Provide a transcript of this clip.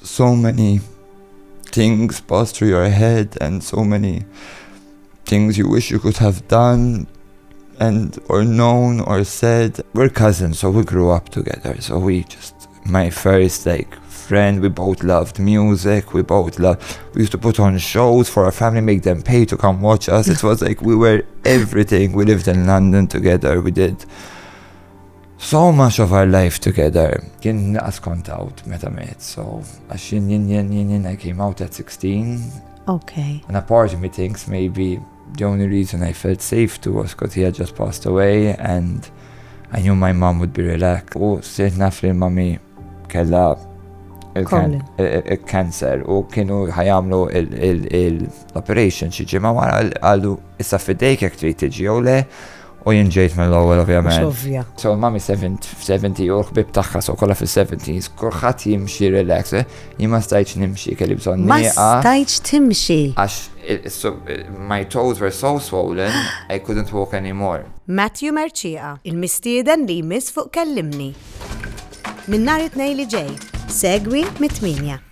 so many things pass through your head and so many things you wish you could have done and or known or said. We're cousins, so we grew up together. So we my first friend, we both loved music. We used to put on shows for our family, make them pay to come watch us. It was we were everything. We lived in London together. We did so much of our life together. Kien naqas kont out meta met, so għax I came out at 16. Okay. And a part of me thinks maybe the only reason I felt safe to was because he had just passed away and I knew my mom would be relaxed. U sirt naf li mami kella il-cancer u kienu ħajamlu l-operation xi ġimgħa wara għallu issa fidejk jekk trid tiġi jew le u jien ġejt mill-ewwel ovvjament. So mami 70 u l-ħbieb tagħha so kollha fis-70s, kulħadd jimxi relax, jien ma stajtx nimxi kelli bżonn nieqa. Ma stajtx timxi. Għax my toes were so swollen, I couldn't walk anymore. Muxu Mercieca, il-mistieden li jmiss fuq Kellymni. Min nhar it-Tnejn li ġej, segwi mit-8.